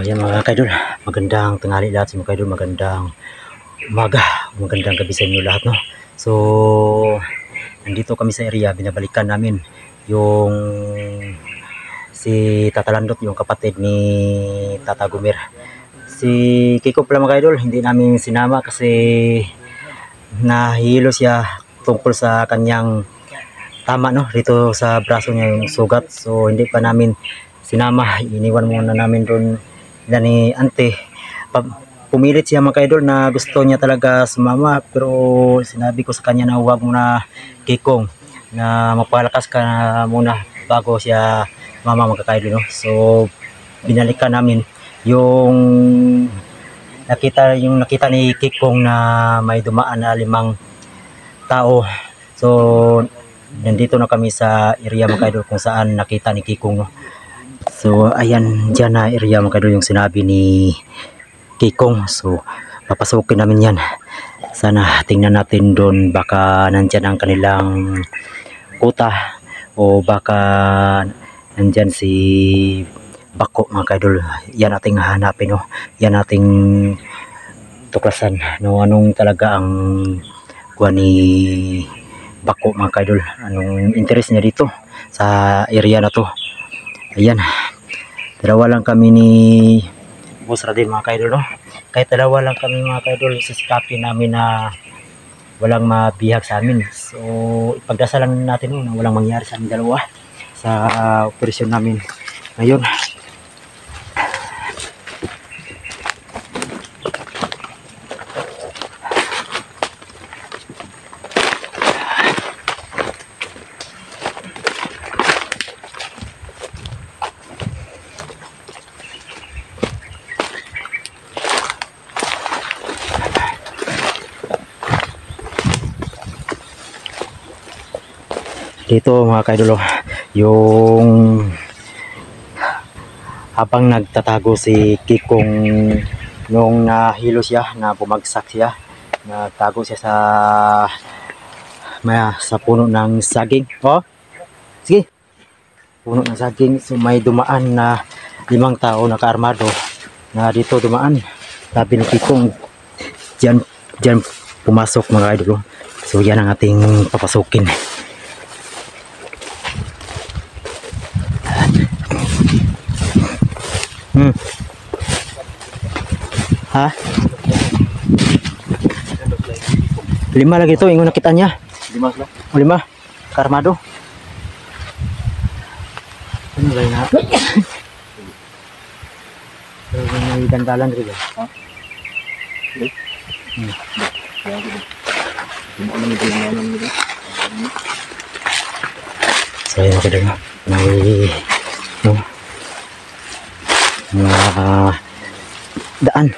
Ayan mga kaidol, magandang tanghali lahat sa mga kaidol, magandang umaga, magandang gabi sa inyo lahat, no? So, nandito kami sa area, binabalikan namin yung si Tata Landot, yung kapatid ni Tata Gumir. Si Kiko pala mga kaidol, hindi namin sinama kasi nahihilo siya tungkol sa kanyang tama, no? Dito sa braso niya yung sugat, so hindi pa namin sinama, iniwan muna namin doon na ni ante. Pumilit siya mga kaidol na gusto niya talaga sumama, pero sinabi ko sa kanya na huwag muna Kikong, na mapalakas ka na muna bago siya mama mga kaidol, no? So binalikan namin yung nakita ni Kikong na may dumaan na 5 tao. So nandito na kami sa area mga kaidol kung saan nakita ni Kikong, no? So ayan, dyan na area mga kaidol yung sinabi ni Kikong. So papasukin namin yan. Sana tingnan natin doon, baka nandyan ang kanilang kuta o baka nandyan si Bako mga kaidol. Yan ating hanapin, no? Yan ating tuklasan, no? Anong talaga ang kuha ni Bako mga kaidol, anong interest niya dito sa area na to. Ayan, dalawa lang kami ni Boss Radin mga kaidol, no? Kahit dalawa lang kami mga kaidol, sisikapin namin na walang mabihag sa amin. So ipagdasalan natin na walang mangyari sa amin dalawa sa operasyon namin ngayon. Dito mga kaidol, yung habang nagtatago si Kikong nung nahilo siya, na bumagsak siya, nagtago siya sa puno ng saging. Oh, sige, puno ng saging. So may dumaan na 5 tao nakaarmado na dito dumaan. Sabi ni Kikong, dyan pumasok mga kaidol. So yan ang ating papasukin. Ha? 5 lagi ito, ingon nakita niya. 5 lang. O 5, karmado. Ano ba na? Pero may dandalan rin ba? Ha? So yun ako din, may daan.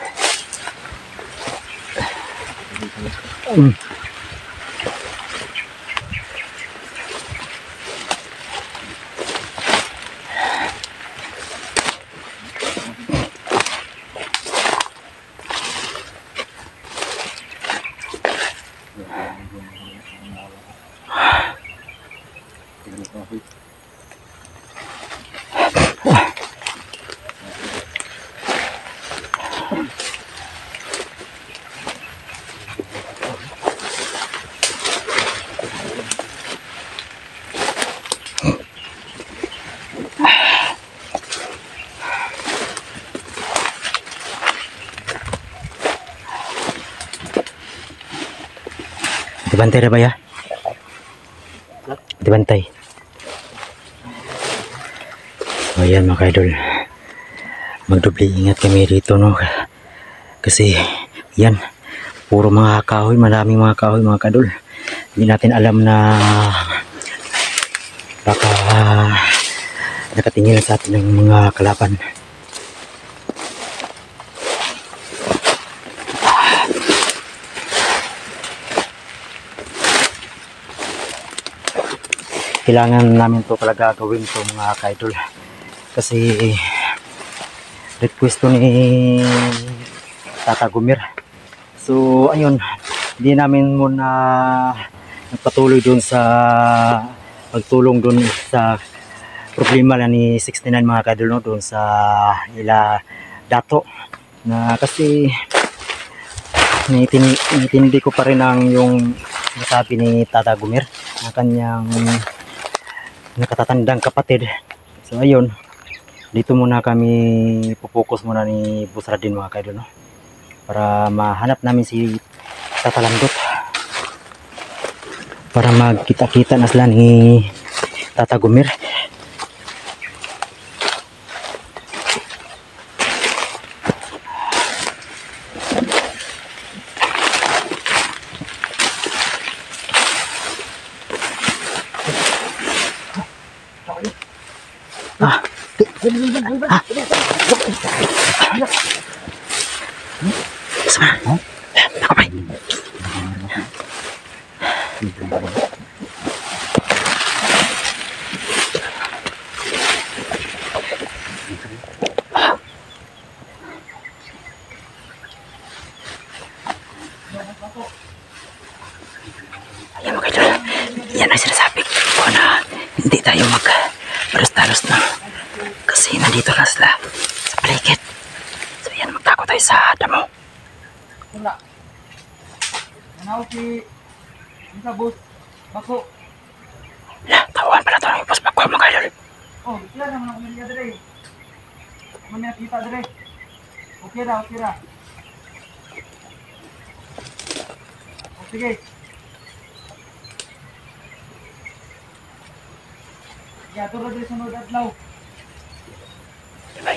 Dibantay na ba ya? Dibantay. So ayan mga kaidol, magdubli ingat kami dito, no? Kasi yan, puro mga kahoy, maraming mga kahoy mga kaidol. Hindi natin alam na baka nakatingin sa atin ng mga kalaban. Kailangan namin to talaga gawin to mga kaidol, kasi request to ni Tata Gumir. So ayun, hindi namin muna nagpatuloy dun sa pagtulong dun sa problema na ni 69 mga kaidol, no? Dun sa ila dato na kasi naitindi ko pa rin ang yung sinasabi ni Tata Gumir na kanyang nakatatandang kapatid. So ayun, dito muna kami pupokus muna ni Boss Radin mga kaidol, no? Para mahanap namin si Tata Landot, para magkita-kita na sila ni Tata Gumir. Sama. Nakapay. Ayan mga kaidol, yan ang sinasabi ko na hindi tayo mag-paros-taros na kasi nandito na sila sa paligid. So yan, magtago tayo sa damo. Wala. Manaw si Boss Bako. Wala, tawagan pala ito ng Boss Bako mga kaidol. Oh, kaya naman ang umiya dire. Muna kita dire. Okay ra, okay ra. Oh, sige. Ya, turun dari sunod adlaw. Diba?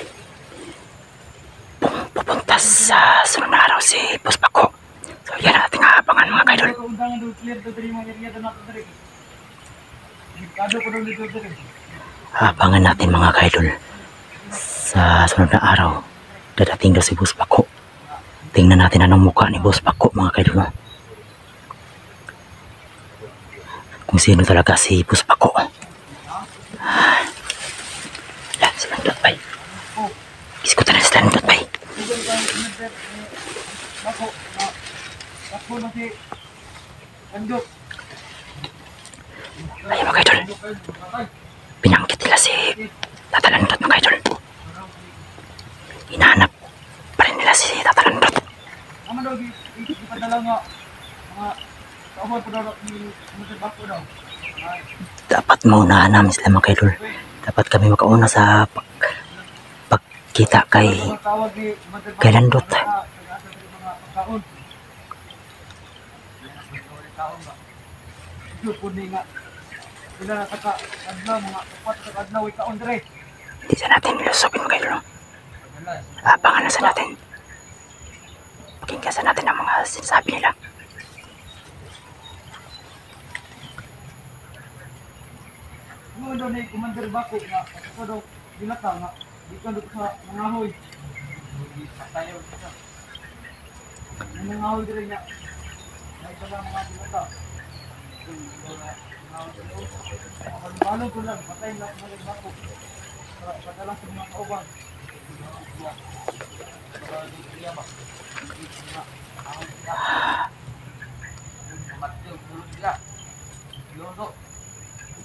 Pupunta sa sunod na araw si Boss Bako. So yan ang ating aabangan mga kaidol. Kung undangan do clear do dari mga area do nato dire. Kado ko do dito dire. Abangan natin mga kaidol. Sa sunod na araw, dadating daw si Boss Bako. Tingnan natin anong mukha ni Boss Bako mga kaidol. Kung sino talaga si Boss Bako. Lah, si Landot bay. Iskutan na si Landot bay. Bako na si Landot. Ayun mga kaidol. Pinangkit nila si Tata Landot mga kaidol. Hinahanap pa rin nila si Tata Landot. Ano daw ipadala nga mga kaumad po daw ni Bako daw. Dapat maunahan namin sila mga kaidol. Dapat kami makauna sa pagkita kay Landot. Hindi sa natin nilusopin mga kaidol. Abangan na sa natin. Pakinggan sa natin ang mga sinasabi nila. Ano daw ni Commander Bako nga ako daw dilata nga dito daw sa mangahoy. Tayo sa. Mangahoy dire niya. May pala mga dilata. Ano ko lang patay na ng Bako. Padala sa mga kauban.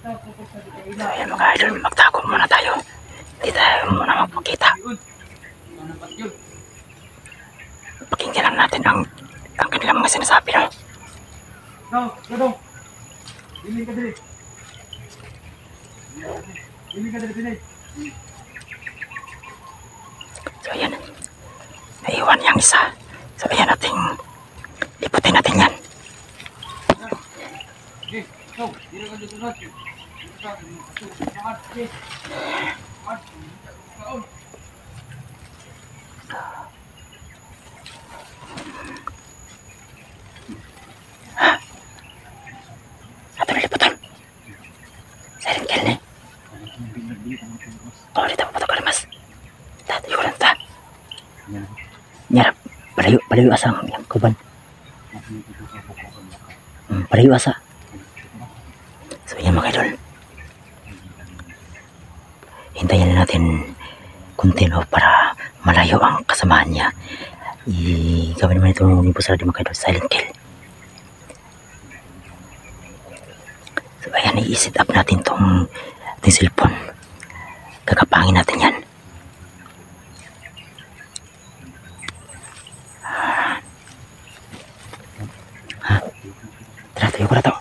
So ayan mga idol, magtago muna tayo. Hindi tayo muna magpakita. Pakinggan lang natin ang kanilang mga sinasabi, no? Dong. Iling ka dali. Iling ka dali, pinay. So ayan, naiwan yung isa. So ayan natin, liputin natin yan. So, dito ka dito natin. Ato na liputan. Silent kill na. Oh, dito pa ka mas. Dati ko lang ta. Nyarap, palayo asa ang kuban. Palayo asa. So yan mga idol. Hintayin na natin kuntino para malayo ang kasamahan niya. Gawin naman ito ni Boss Radin mga idol, silent kill. So ayan, i-set up natin tong cellphone. Kakapangin natin yan. Sige ko na to.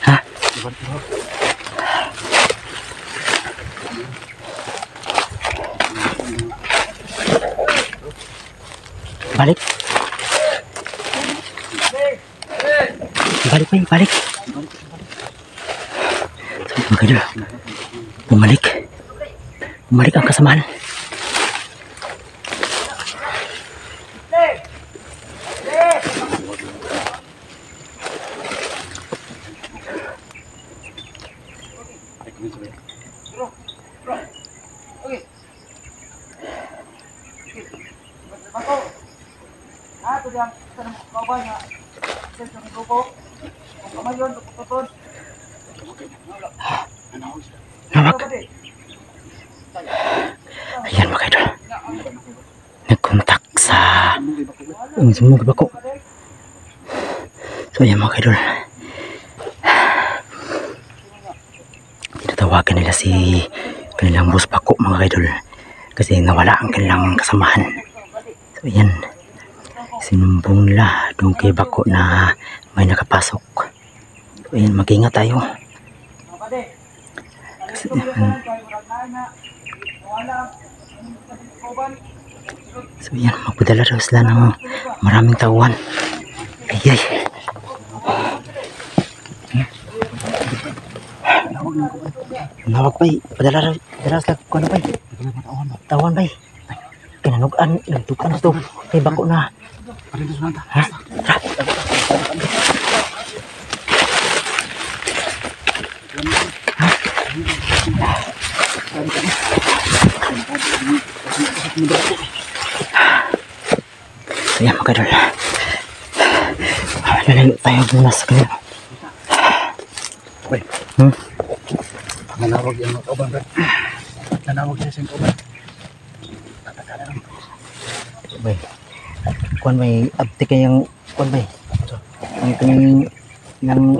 Ha? Balik. Balik, balik. Sabi mga idol, bumalik. Bumalik ang kasamaan. Ito diyan, sa kauban nga. Sa grupo. Kung kamayon, tutod. Nawag. Ayan mga idol. Nagkontak sa sumugod ako. So ayan mga idol. Tinatawagan nila si kanilang boss Pako mga idol. Kasi nawala ang kanilang kasamahan. So ayan. Sinumbong nila doon kay Bako na may nakapasok. So ayan, mag-ingat tayo. Kasi so yan, magpadala daw sila ng maraming tauhan. Ayay. Nawag pa padala sila kung ano pa tauhan pa kinanugan, nagtukan ito kay Bako na. Ha? Tara. Ayan mga idol. Lalayo tayo muna sa kanila. Nanawag yung mga kauban. Nanawag siya sa kauban. Bay. Kuan may abti kayang kuan bay. Ang kanyang ng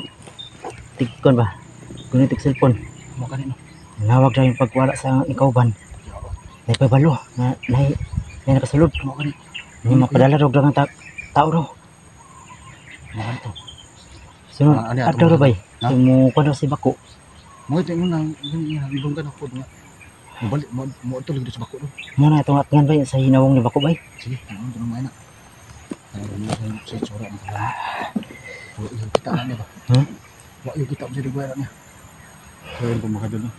tigkon ba? Kuno tig cellphone. Mo kanino? Nawag ra yung pagwala sa ikauban. Nay pabalo na nay nakasulod. Mo kanino? Ni mapadala rog lang ang tao ro. Mo kanito. Sunod adto ro bay. Ha? Mo kuan si Bako. Mo ito mo nang ibang ka na po nga. Balik mo ito lagi sa Bako do. Mo na itong atngan bay sa hinawong ni Bako bay. Sige, ano to na. Sa itsura mo. Wala yung kita na ba? Hmm? Wala yung kita mo sa ligwera niya. So yun kung makadol na.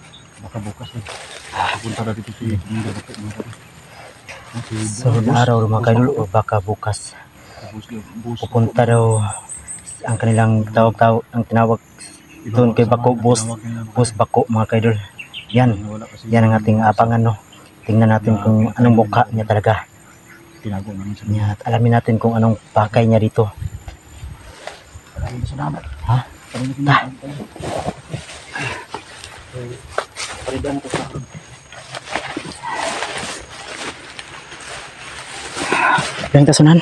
Baka bukas na. Pupunta na dito si Hindi Bako mga kadol. So araw mga kaidol o baka bukas pupunta daw ang kanilang tawag ang tinawag doon kay Bako, Boss Bako mga kaidol. Yan ang ating abangan, no. Tingnan natin kung anong mukha niya talaga. Tinago namin sa Niya, at alamin natin kung anong pakay niya dito. salamat. Ha? Paridan ko sa Yang tasunan.